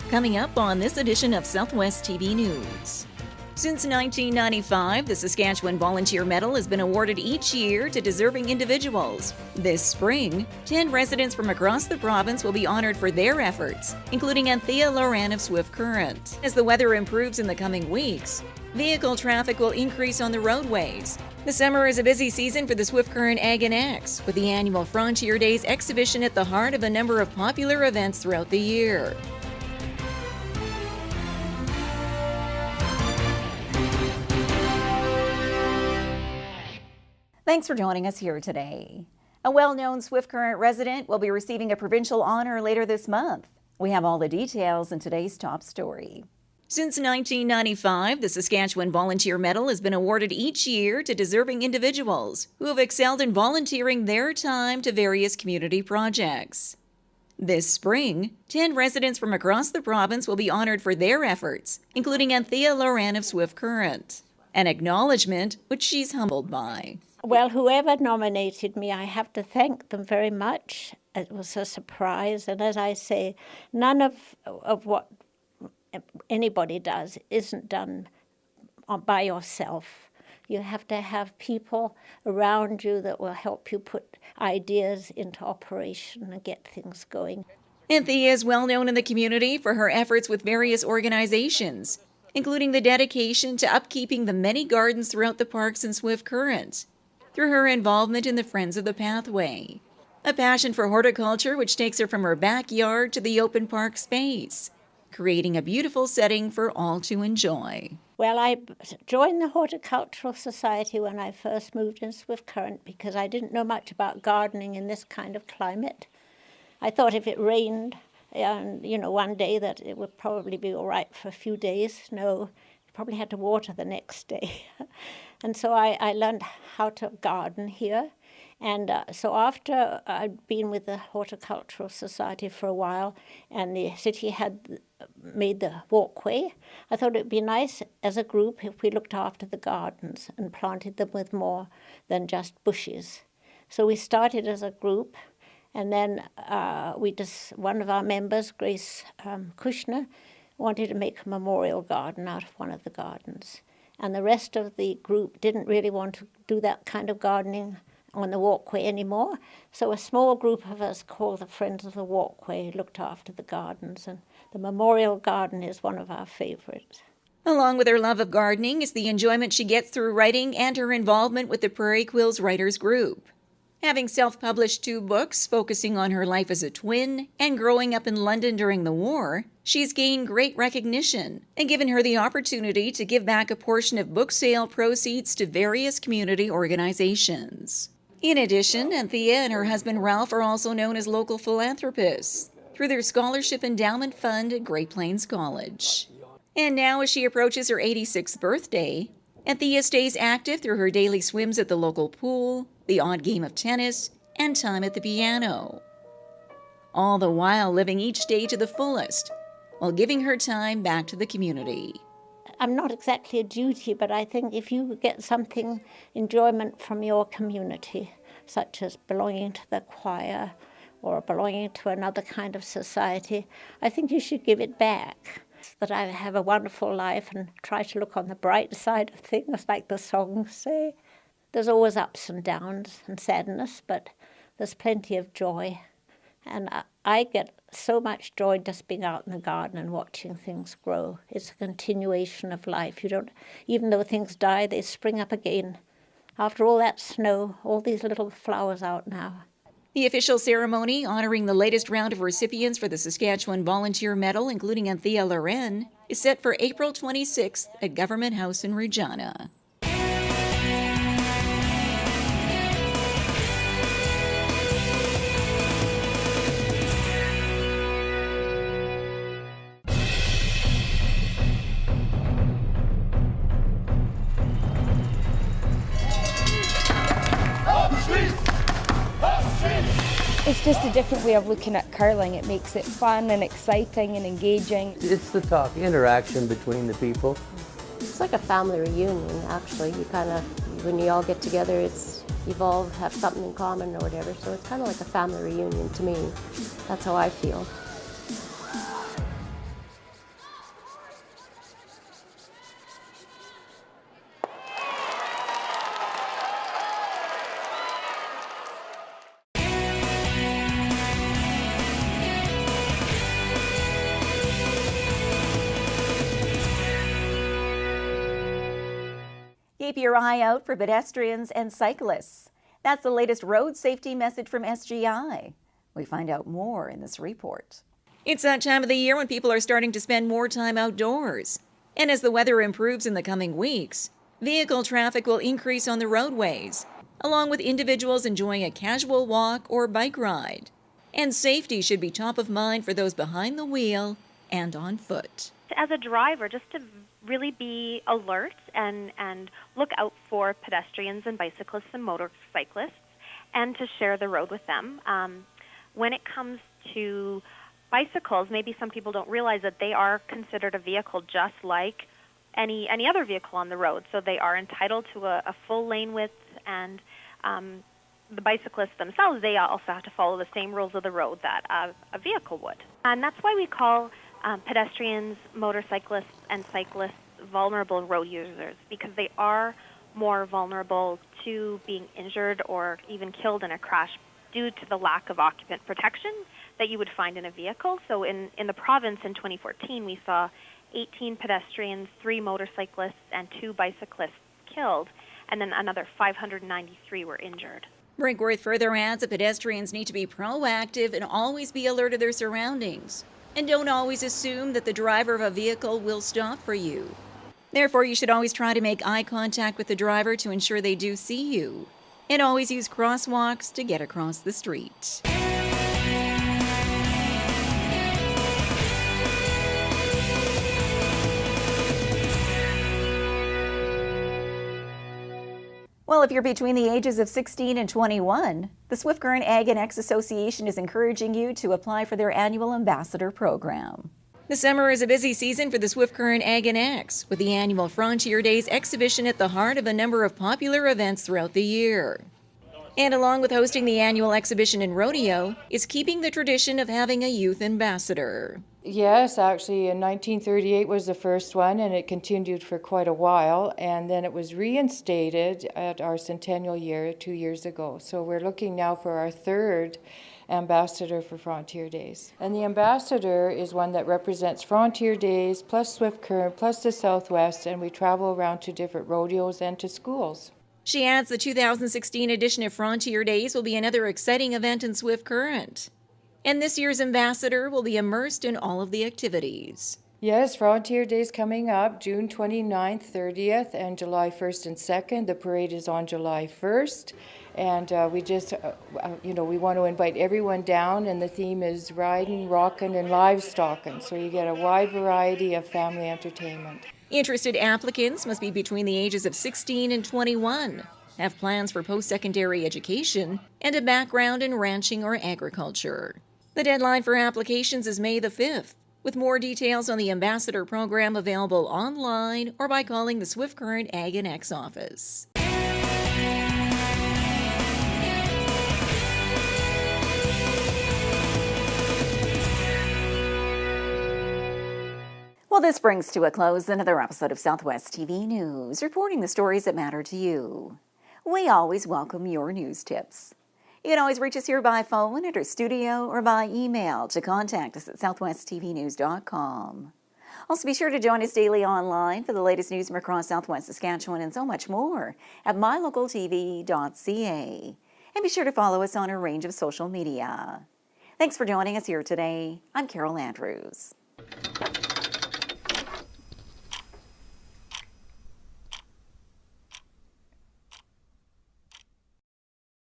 Coming up on this edition of Southwest TV News. Since 1995, the Saskatchewan Volunteer Medal has been awarded each year to deserving individuals. This spring, 10 residents from across the province will be honored for their efforts, including Anthea Loran of Swift Current. As the weather improves in the coming weeks, vehicle traffic will increase on the roadways. The summer is a busy season for the Swift Current Ag and X, with the annual Frontier Days exhibition at the heart of a number of popular events throughout the year. Thanks for joining us here today. A well-known Swift Current resident will be receiving a provincial honor later this month. We have all the details in today's top story. Since 1995, the Saskatchewan Volunteer Medal has been awarded each year to deserving individuals who have excelled in volunteering their time to various community projects. This spring, 10 residents from across the province will be honored for their efforts, including Anthea Loran of Swift Current, an acknowledgement which she's humbled by. Well, whoever nominated me, I have to thank them very much. It was a surprise, and as I say, none of what anybody does isn't done by yourself. You have to have people around you that will help you put ideas into operation and get things going. Anthea is well known in the community for her efforts with various organizations, including the dedication to upkeeping the many gardens throughout the parks in Swift Current, through her involvement in the Friends of the Pathway, a passion for horticulture which takes her from her backyard to the open park space, creating a beautiful setting for all to enjoy. Well, I joined the Horticultural Society when I first moved in Swift Current because I didn't know much about gardening in this kind of climate. I thought if it rained, one day that it would probably be all right for a few days. No, you probably had to water the next day. And so I learned how to garden here. And so after I'd been with the Horticultural Society for a while and the city had made the Walkway, I thought it'd be nice as a group if we looked after the gardens and planted them with more than just bushes. So we started as a group, and then one of our members, Grace Kushner, wanted to make a memorial garden out of one of the gardens. And the rest of the group didn't really want to do that kind of gardening on the Walkway anymore. So a small group of us called the Friends of the Walkway looked after the gardens, and the memorial garden is one of our favorites. Along with her love of gardening is the enjoyment she gets through writing and her involvement with the Prairie Quills Writers Group. Having self-published 2 books focusing on her life as a twin and growing up in London during the war, she's gained great recognition and given her the opportunity to give back a portion of book sale proceeds to various community organizations. In addition, Anthea and her husband Ralph are also known as local philanthropists through their scholarship endowment fund at Great Plains College. And now, as she approaches her 86th birthday, Anthea stays active through her daily swims at the local pool, the odd game of tennis, and time at the piano. All the while living each day to the fullest, while giving her time back to the community. I'm not exactly a duty, but I think if you get something enjoyment from your community, such as belonging to the choir or belonging to another kind of society, I think you should give it back. That I have a wonderful life and try to look on the bright side of things, like the songs say. There's always ups and downs and sadness, but there's plenty of joy. And I get so much joy just being out in the garden and watching things grow. It's a continuation of life. Even though things die, they spring up again. After all that snow, all these little flowers out now. The official ceremony honoring the latest round of recipients for the Saskatchewan Volunteer Medal, including Anthea Loran, is set for April 26th at Government House in Regina. It's just a different way of looking at curling. It makes it fun and exciting and engaging. It's the talk, interaction between the people. It's like a family reunion, actually. You kind of, when you all get together, you've all have something in common or whatever, so it's kind of like a family reunion to me. That's how I feel. Keep your eye out for pedestrians and cyclists. That's the latest road safety message from SGI. We find out more in this report. It's that time of the year when people are starting to spend more time outdoors. And as the weather improves in the coming weeks, vehicle traffic will increase on the roadways, along with individuals enjoying a casual walk or bike ride. And safety should be top of mind for those behind the wheel and on foot. As a driver, just to really be alert and look out for pedestrians and bicyclists and motorcyclists and to share the road with them. When it comes to bicycles, maybe some people don't realize that they are considered a vehicle just like any other vehicle on the road. So they are entitled to a full lane width, and the bicyclists themselves, they also have to follow the same rules of the road that a vehicle would. And that's why we call pedestrians, motorcyclists, and cyclists vulnerable road users, because they are more vulnerable to being injured or even killed in a crash due to the lack of occupant protection that you would find in a vehicle. So in the province in 2014, we saw 18 pedestrians, 3 motorcyclists, and 2 bicyclists killed, and then another 593 were injured. Brinkworth further adds that pedestrians need to be proactive and always be alert of their surroundings. And don't always assume that the driver of a vehicle will stop for you. Therefore, you should always try to make eye contact with the driver to ensure they do see you. And always use crosswalks to get across the street. Well, if you're between the ages of 16 and 21, the Swift Current Ag and X Association is encouraging you to apply for their annual ambassador program. The summer is a busy season for the Swift Current Ag and X, with the annual Frontier Days exhibition at the heart of a number of popular events throughout the year. And along with hosting the annual exhibition and rodeo, is keeping the tradition of having a youth ambassador. Yes, actually in 1938 was the first one, and it continued for quite a while, and then it was reinstated at our centennial year 2 years ago. So we're looking now for our third ambassador for Frontier Days. And the ambassador is one that represents Frontier Days plus Swift Current plus the Southwest, and we travel around to different rodeos and to schools. She adds the 2016 edition of Frontier Days will be another exciting event in Swift Current. And this year's ambassador will be immersed in all of the activities. Yes, Frontier Days coming up June 29th, 30th, and July 1st and 2nd. The parade is on July 1st. And we just, we want to invite everyone down, and the theme is riding, rockin', and livestocking. So you get a wide variety of family entertainment. Interested applicants must be between the ages of 16 and 21, have plans for post-secondary education, and a background in ranching or agriculture. The deadline for applications is May the 5th, with more details on the Ambassador program available online or by calling the Swift Current Ag and X office. Well, this brings to a close another episode of Southwest TV News, reporting the stories that matter to you. We always welcome your news tips. You can always reach us here by phone at our studio or by email to contact us at southwesttvnews.com. Also, be sure to join us daily online for the latest news from across Southwest Saskatchewan and so much more at MyLocalTV.ca. And be sure to follow us on a range of social media. Thanks for joining us here today. I'm Carol Andrews.